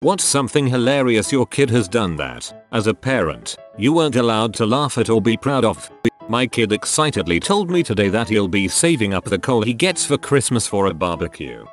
What's something hilarious your kid has done that, as a parent, you weren't allowed to laugh at or be proud of? My kid excitedly told me today that he'll be saving up the coal he gets for Christmas for a barbecue.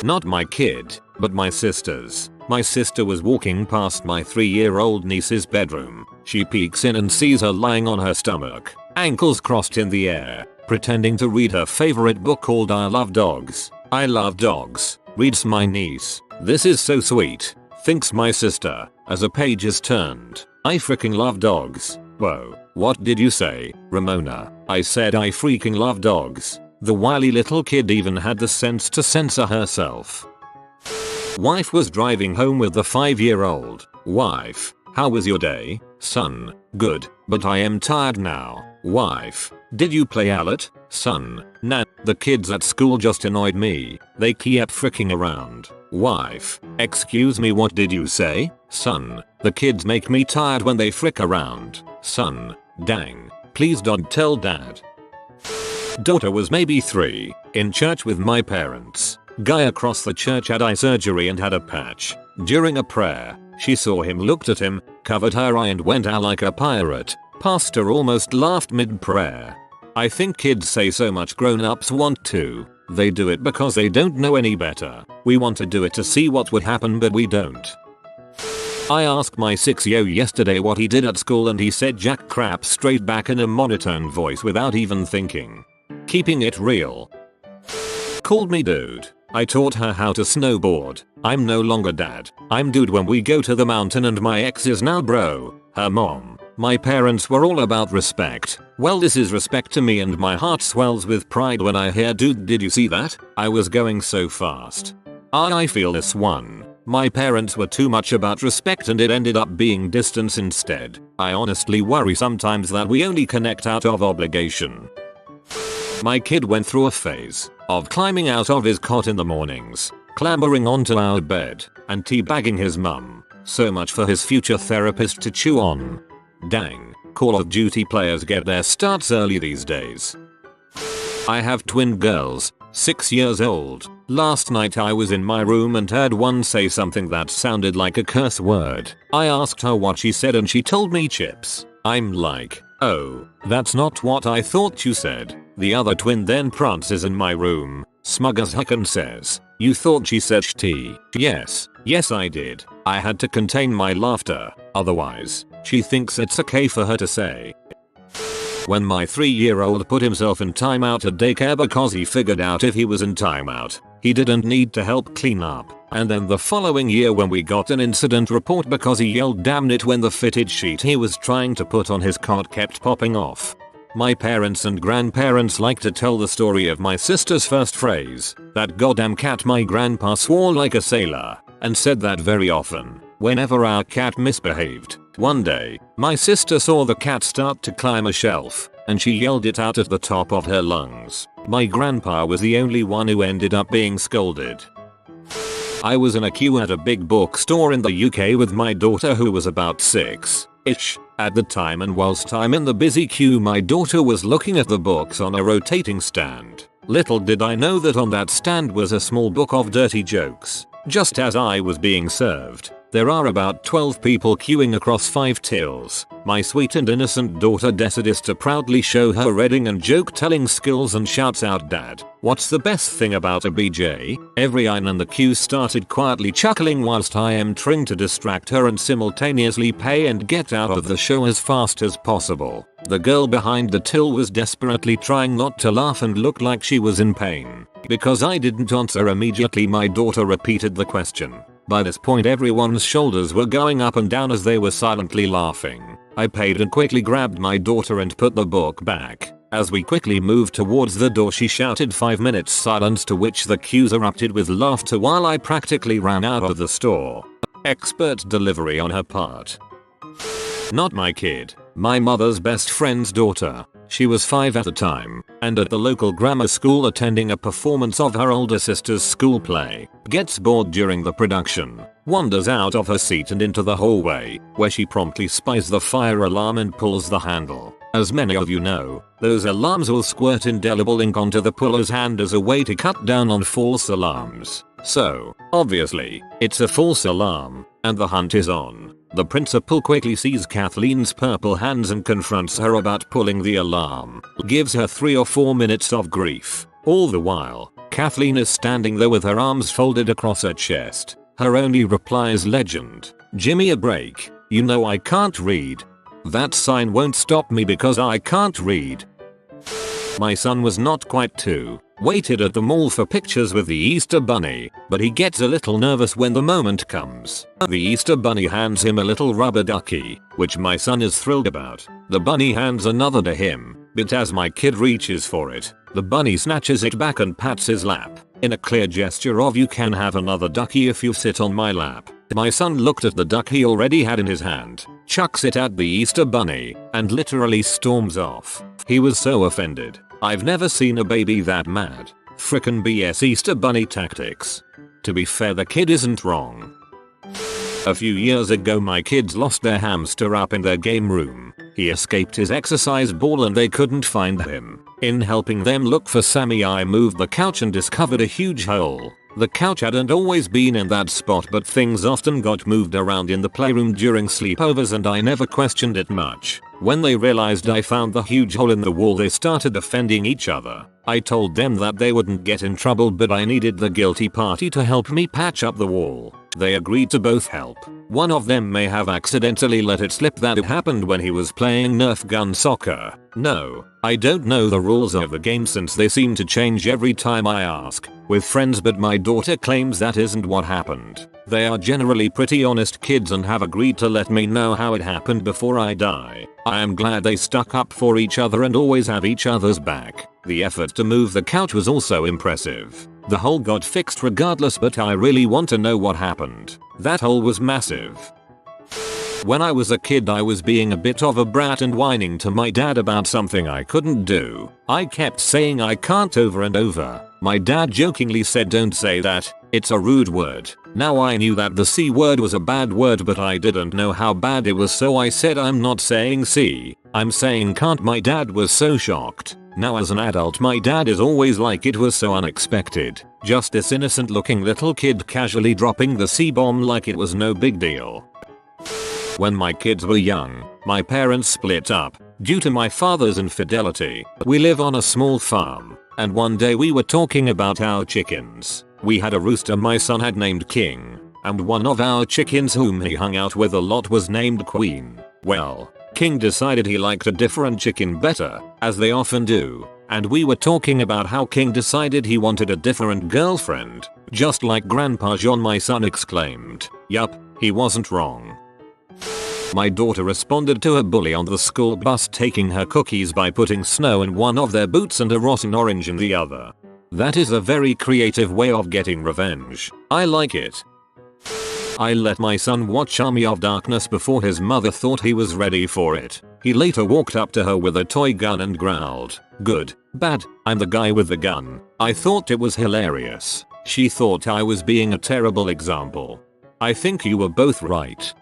Not my kid, but my sister's. My sister was walking past my 3-year-old niece's bedroom. She peeks in and sees her lying on her stomach, ankles crossed in the air, pretending to read her favorite book called I Love Dogs. I Love Dogs, reads my niece. This is so sweet, thinks my sister, as a page is turned. I freaking love dogs. Whoa, what did you say, Ramona? I said I freaking love dogs. The wily little kid even had the sense to censor herself. Wife was driving home with the 5-year-old. Wife, how was your day? Son, good, but I am tired now. Wife, did you play outlet? Son, nah, the kids at school just annoyed me. They kept fricking around. Wife, excuse me, what did you say? Son, the kids make me tired when they frick around. Son, dang, please don't tell dad. Daughter was maybe 3, in church with my parents. Guy across the church had eye surgery and had a patch. During a prayer, she saw him, looked at him, covered her eye and went out like a pirate. Pastor almost laughed mid-prayer. I think kids say so much grown-ups want to. They do it because they don't know any better. We want to do it to see what would happen, but we don't. I asked my 6-year-old yesterday what he did at school and he said jack crap straight back in a monotone voice without even thinking. Keeping it real. Called me dude. I taught her how to snowboard. I'm no longer dad. I'm dude when we go to the mountain, and my ex is now bro. Her mom. My parents were all about respect. Well, this is respect to me and my heart swells with pride when I hear dude. Did you see that? I was going so fast. I feel this one. My parents were too much about respect and it ended up being distance instead. I honestly worry sometimes that we only connect out of obligation. My kid went through a phase of climbing out of his cot in the mornings, clambering onto our bed, and teabagging his mum. So much for his future therapist to chew on. Dang, Call of Duty players get their starts early these days. I have twin girls, 6 years old. Last night I was in my room and heard one say something that sounded like a curse word. I asked her what she said and she told me chips. I'm like, oh, that's not what I thought you said. The other twin then prances in my room, smug as heck, and says, you thought she said shitty. Yes I did. I had to contain my laughter, otherwise, she thinks it's okay for her to say. When my 3-year-old put himself in timeout at daycare because he figured out if he was in timeout, he didn't need to help clean up. And then the following year when we got an incident report because he yelled damn it when the fitted sheet he was trying to put on his cot kept popping off. My parents and grandparents like to tell the story of my sister's first phrase, that goddamn cat. My grandpa swore like a sailor and said that very often whenever our cat misbehaved. One day, my sister saw the cat start to climb a shelf and she yelled it out at the top of her lungs. My grandpa was the only one who ended up being scolded. I was in a queue at a big bookstore in the UK with my daughter who was about 6-ish at the time, and whilst I'm in the busy queue my daughter was looking at the books on a rotating stand. Little did I know that on that stand was a small book of dirty jokes. Just as I was being served, there are about 12 people queuing across 5 tills. My sweet and innocent daughter decides to proudly show her reading and joke telling skills and shouts out, Dad, what's the best thing about a BJ? Everyone in the queue started quietly chuckling whilst I am trying to distract her and simultaneously pay and get out of the show as fast as possible. The girl behind the till was desperately trying not to laugh and looked like she was in pain. Because I didn't answer immediately, my daughter repeated the question. By this point everyone's shoulders were going up and down as they were silently laughing. I paid and quickly grabbed my daughter and put the book back. As we quickly moved towards the door she shouted 5 minutes silence, to which the queues erupted with laughter while I practically ran out of the store. Expert delivery on her part. Not my kid, my mother's best friend's daughter. She was 5 at the time, and at the local grammar school attending a performance of her older sister's school play. Gets bored during the production, wanders out of her seat and into the hallway, where she promptly spies the fire alarm and pulls the handle. As many of you know, those alarms will squirt indelible ink onto the puller's hand as a way to cut down on false alarms. So, obviously, it's a false alarm, and the hunt is on. The principal quickly sees Kathleen's purple hands and confronts her about pulling the alarm. Gives her 3 or 4 minutes of grief. All the while, Kathleen is standing there with her arms folded across her chest. Her only reply is legend. "Gimme a break. You know I can't read." That sign won't stop me because I can't read. My son was not quite 2. Waited at the mall for pictures with the Easter Bunny, but he gets a little nervous when the moment comes. The Easter Bunny hands him a little rubber ducky, which my son is thrilled about. The bunny hands another to him, but as my kid reaches for it, the bunny snatches it back and pats his lap, in a clear gesture of "You can have another ducky if you sit on my lap." My son looked at the duck he already had in his hand, chucks it at the Easter Bunny, and literally storms off. He was so offended. I've never seen a baby that mad. Frickin' BS Easter Bunny tactics. To be fair, the kid isn't wrong. A few years ago my kids lost their hamster up in their game room. He escaped his exercise ball and they couldn't find him. In helping them look for Sammy, I moved the couch and discovered a huge hole. The couch hadn't always been in that spot, but things often got moved around in the playroom during sleepovers and I never questioned it much. When they realized I found the huge hole in the wall, they started defending each other. I told them that they wouldn't get in trouble, but I needed the guilty party to help me patch up the wall. They agreed to both help. One of them may have accidentally let it slip that it happened when he was playing Nerf gun soccer. No, I don't know the rules of the game since they seem to change every time I ask with friends, but my daughter claims that isn't what happened. They are generally pretty honest kids and have agreed to let me know how it happened before I die. I am glad they stuck up for each other and always have each other's back. The effort to move the couch was also impressive. The hole got fixed regardless, but I really want to know what happened. That hole was massive. When I was a kid, I was being a bit of a brat and whining to my dad about something I couldn't do. I kept saying "I can't" over and over. My dad jokingly said, "Don't say that, it's a rude word." Now I knew that the C word was a bad word, but I didn't know how bad it was, so I said, "I'm not saying C, I'm saying can't." My dad was so shocked. Now as an adult, my dad is always like, "It was so unexpected." Just this innocent looking little kid casually dropping the C-bomb like it was no big deal. When my kids were young, my parents split up due to my father's infidelity. We live on a small farm, and one day we were talking about our chickens. We had a rooster my son had named King, and one of our chickens whom he hung out with a lot was named Queen. Well, King decided he liked a different chicken better, as they often do, and we were talking about how King decided he wanted a different girlfriend. Just like Grandpa John, my son exclaimed. Yup, he wasn't wrong. My daughter responded to a bully on the school bus taking her cookies by putting snow in one of their boots and a rotten orange in the other. That is a very creative way of getting revenge. I like it. I let my son watch Army of Darkness before his mother thought he was ready for it. He later walked up to her with a toy gun and growled, "Good, bad, I'm the guy with the gun." I thought it was hilarious. She thought I was being a terrible example. I think you were both right.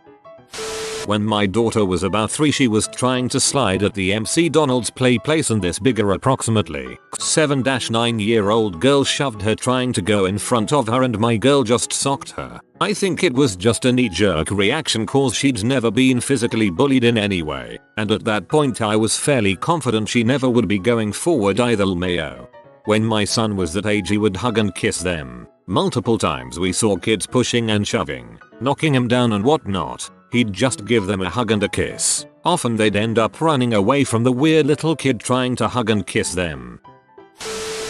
When my daughter was about 3, she was trying to slide at the MC Donald's play place, and this bigger, approximately 7-9-year-old girl shoved her trying to go in front of her, and my girl just socked her. I think it was just a knee-jerk reaction cause she'd never been physically bullied in any way, and at that point I was fairly confident she never would be going forward either. LMAO. When my son was that age, he would hug and kiss them. Multiple times we saw kids pushing and shoving, knocking him down and whatnot. He'd just give them a hug and a kiss. Often they'd end up running away from the weird little kid trying to hug and kiss them.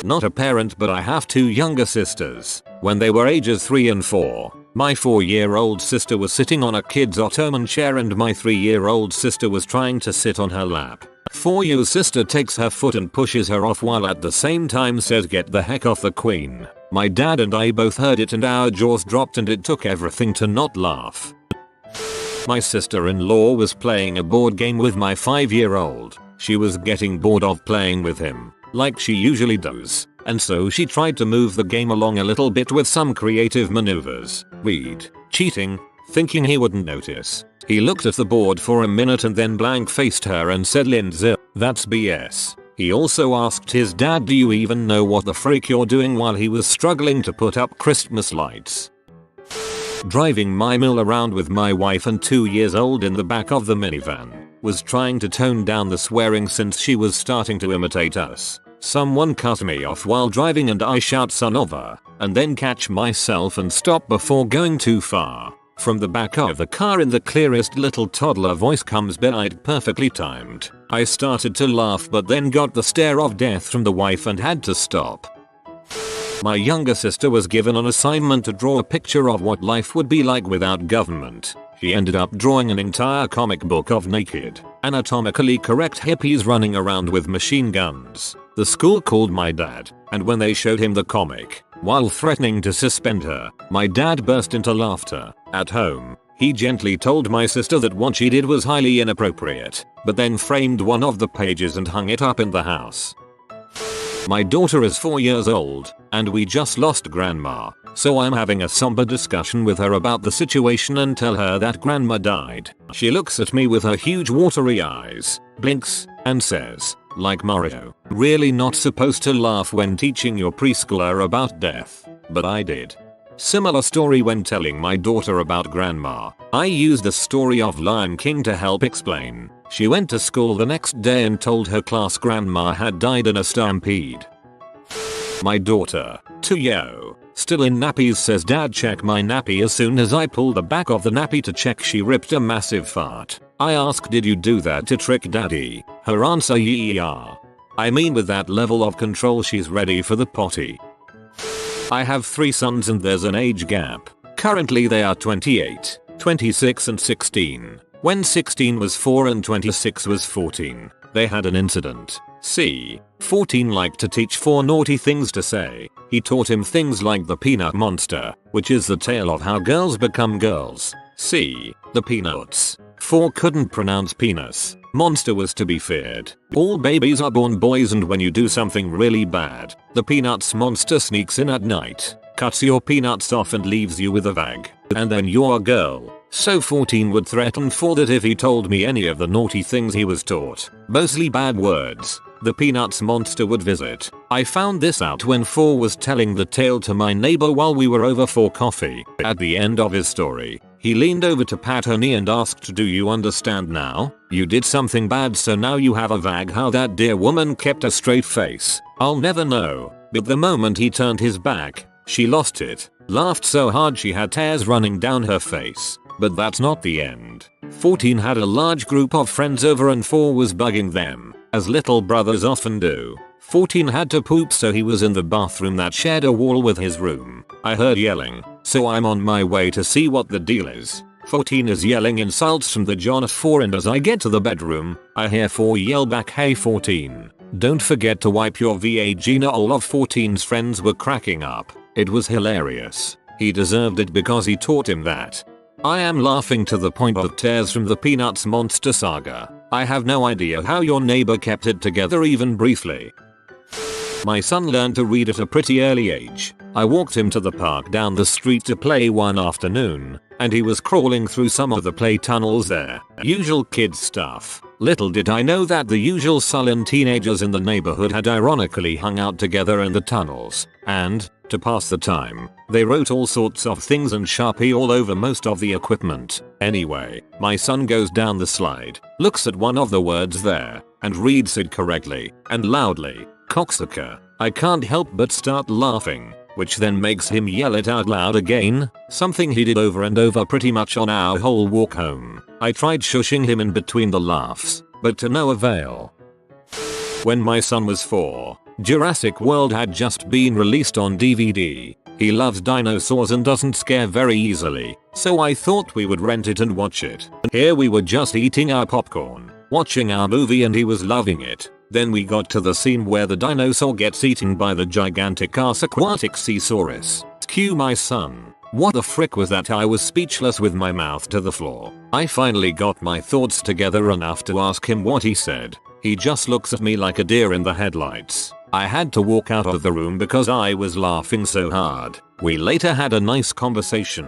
Not a parent, but I have 2 younger sisters. When they were ages 3 and 4, my 4-year-old sister was sitting on a kid's Ottoman chair and my 3-year-old sister was trying to sit on her lap. 4-year-old sister takes her foot and pushes her off while at the same time says, "Get the heck off the queen." My dad and I both heard it and our jaws dropped, and it took everything to not laugh. My sister-in-law was playing a board game with my 5-year-old. She was getting bored of playing with him, like she usually does, and so she tried to move the game along a little bit with some creative maneuvers. We'd cheating, thinking he wouldn't notice. He looked at the board for a minute and then blank-faced her and said, "Lindsay, that's BS." He also asked his dad, "Do you even know what the frick you're doing?" while he was struggling to put up Christmas lights. Driving my mill around with my wife and 2 years old in the back of the minivan. Was trying to tone down the swearing since she was starting to imitate us. Someone cut me off while driving and I shout "son of a," and then catch myself and stop before going too far. From the back of the car in the clearest little toddler voice comes "Benight," perfectly timed. I started to laugh but then got the stare of death from the wife and had to stop. My younger sister was given an assignment to draw a picture of what life would be like without government. She ended up drawing an entire comic book of naked, anatomically correct hippies running around with machine guns. The school called my dad, and when they showed him the comic, while threatening to suspend her, my dad burst into laughter. At home, he gently told my sister that what she did was highly inappropriate, but then framed one of the pages and hung it up in the house. My daughter is 4 years old, and we just lost grandma, so I'm having a somber discussion with her about the situation and tell her that grandma died. She looks at me with her huge watery eyes, blinks, and says, like Mario, "Really not supposed to laugh when teaching your preschooler about death," but I did. Similar story when telling my daughter about grandma. I used the story of Lion King to help explain. She went to school the next day and told her class grandma had died in a stampede. My daughter, 2 still in nappies, says, "Dad, check my nappy." As soon as I pull the back of the nappy to check, she ripped a massive fart. I ask, "Did you do that to trick daddy?" Her answer, "Yeah." I mean, with that level of control she's ready for the potty. I have 3 sons and there's an age gap. Currently they are 28, 26 and 16. When 16 was 4 and 26 was 14, they had an incident. C. 14 liked to teach 4 naughty things to say. He taught him things like the peanut monster, which is the tale of how girls become girls. C. The peanuts. 4 couldn't pronounce penis. Monster was to be feared. All babies are born boys, and when you do something really bad, the peanuts monster sneaks in at night, cuts your peanuts off and leaves you with a vag. And then you're a girl. So 14 would threaten 4 that if he told me any of the naughty things he was taught, mostly bad words, the peanuts monster would visit. I found this out when 4 was telling the tale to my neighbor while we were over for coffee. At the end of his story, he leaned over to pat her knee and asked, "Do you understand now? You did something bad, so now you have a vag." How that dear woman kept a straight face, I'll never know. But the moment he turned his back, she lost it. Laughed so hard she had tears running down her face. But that's not the end. 14 had a large group of friends over and 4 was bugging them, as little brothers often do. 14 had to poop, so he was in the bathroom that shared a wall with his room. I heard yelling, so I'm on my way to see what the deal is. 14 is yelling insults from the John of 4, and as I get to the bedroom, I hear 4 yell back, "Hey 14, don't forget to wipe your vagina." All of 14's friends were cracking up. It was hilarious. He deserved it because he taught him that. I am laughing to the point of tears from the Peanuts monster saga. I have no idea how your neighbor kept it together even briefly. My son learned to read at a pretty early age. I walked him to the park down the street to play one afternoon, and he was crawling through some of the play tunnels there. Usual kid stuff. Little did I know that the usual sullen teenagers in the neighborhood had ironically hung out together in the tunnels, and, to pass the time, they wrote all sorts of things and Sharpie all over most of the equipment. Anyway, my son goes down the slide, looks at one of the words there, and reads it correctly, and loudly. Cocksucker. I can't help but start laughing, which then makes him yell it out loud again, something he did over and over pretty much on our whole walk home. I tried shushing him in between the laughs, but to no avail. When my son was 4, Jurassic World had just been released on DVD. He loves dinosaurs and doesn't scare very easily, so I thought we would rent it and watch it. Here we were just eating our popcorn, watching our movie, and he was loving it. Then we got to the scene where the dinosaur gets eaten by the gigantic ass aquatic Caesaurus. Cue my son. What the frick was that? I was speechless with my mouth to the floor. I finally got my thoughts together enough to ask him what he said. He just looks at me like a deer in the headlights. I had to walk out of the room because I was laughing so hard. We later had a nice conversation.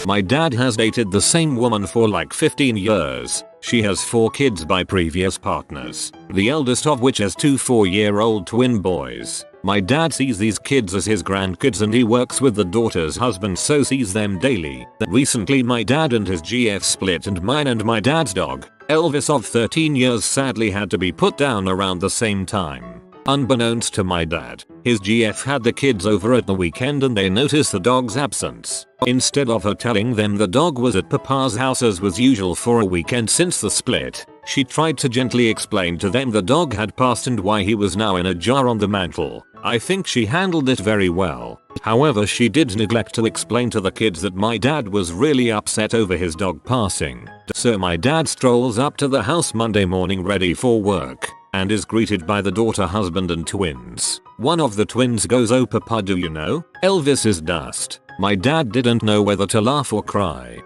My dad has dated the same woman for like 15 years. She has 4 kids by previous partners, the eldest of which has 2 4-year-old twin boys. My dad sees these kids as his grandkids and he works with the daughter's husband so sees them daily. Recently my dad and his GF split and mine and my dad's dog, Elvis of 13 years sadly had to be put down around the same time. Unbeknownst to my dad, his GF had the kids over at the weekend and they noticed the dog's absence. Instead of her telling them the dog was at Papa's house as was usual for a weekend since the split, she tried to gently explain to them the dog had passed and why he was now in a jar on the mantle. I think she handled it very well. However, she did neglect to explain to the kids that my dad was really upset over his dog passing. So my dad strolls up to the house Monday morning ready for work and is greeted by the daughter, husband and twins. One of the twins goes, "Oh Papa, do you know? Elvis is dust." My dad didn't know whether to laugh or cry.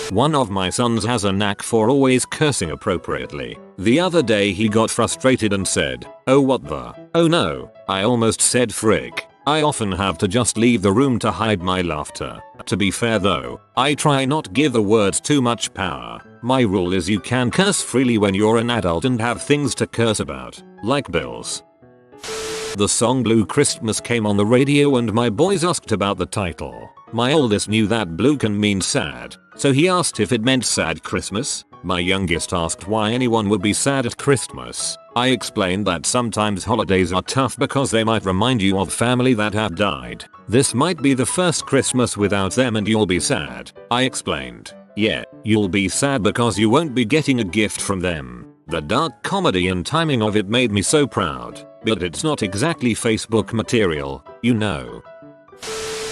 One of my sons has a knack for always cursing appropriately. The other day he got frustrated and said, "Oh what the? Oh no, I almost said frick." I often have to just leave the room to hide my laughter. To be fair though, I try not give the words too much power. My rule is you can curse freely when you're an adult and have things to curse about, like bills. The song Blue Christmas came on the radio and my boys asked about the title. My oldest knew that blue can mean sad, so he asked if it meant sad Christmas. My youngest asked why anyone would be sad at Christmas. I explained that sometimes holidays are tough because they might remind you of family that have died. This might be the first Christmas without them and you'll be sad. I explained, yeah, you'll be sad because you won't be getting a gift from them. The dark comedy and timing of it made me so proud, but it's not exactly Facebook material, you know.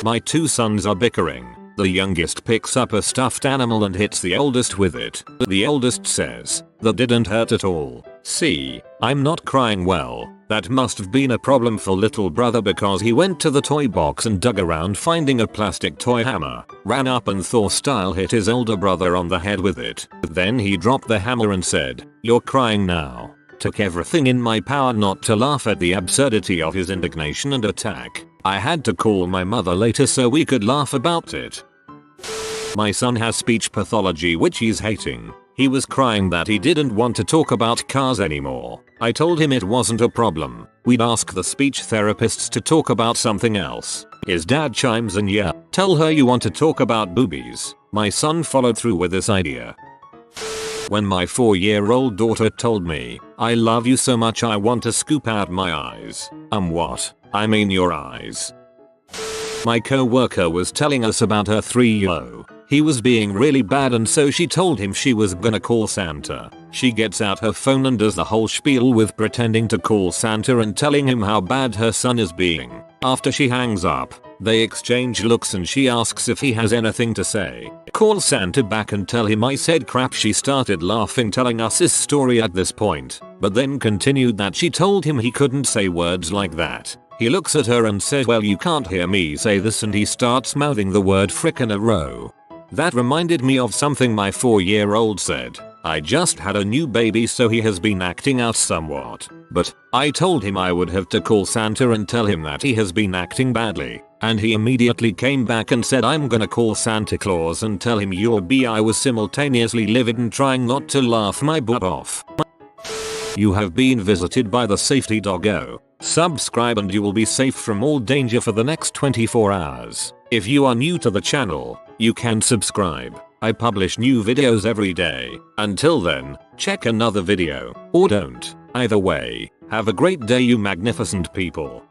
My 2 sons are bickering. The youngest picks up a stuffed animal and hits the oldest with it. The eldest says, "That didn't hurt at all. See, I'm not crying." Well, that must have been a problem for little brother because he went to the toy box and dug around finding a plastic toy hammer, ran up and Thor style hit his older brother on the head with it. Then he dropped the hammer and said, "You're crying now." Took everything in my power not to laugh at the absurdity of his indignation and attack. I had to call my mother later so we could laugh about it. My son has speech pathology which he's hating. He was crying that he didn't want to talk about cars anymore. I told him it wasn't a problem. We'd ask the speech therapists to talk about something else. His dad chimes in, "Yeah, tell her you want to talk about boobies." My son followed through with this idea. When my 4-year-old daughter told me, "I love you so much I want to scoop out my eyes." What? I mean your eyes. My co-worker was telling us about her 3-year-old. He was being really bad and so she told him she was gonna call Santa. She gets out her phone and does the whole spiel with pretending to call Santa and telling him how bad her son is being. After she hangs up, they exchange looks and she asks if he has anything to say. Call Santa back and tell him I said crap. She started laughing telling us his story at this point, but then continued that she told him he couldn't say words like that. He looks at her and says, "Well, you can't hear me say this," and he starts mouthing the word frick in a row. That reminded me of something my 4-year-old said. "I just had a new baby so he has been acting out somewhat, but I told him I would have to call Santa and tell him that he has been acting badly, and he immediately came back and said I'm gonna call Santa Claus and tell him you're B." I was simultaneously livid and trying not to laugh my butt off. You have been visited by the safety doggo. Subscribe and you will be safe from all danger for the next 24 hours. If you are new to the channel, you can subscribe. I publish new videos every day. Until then, check another video, or don't. Either way, have a great day you magnificent people.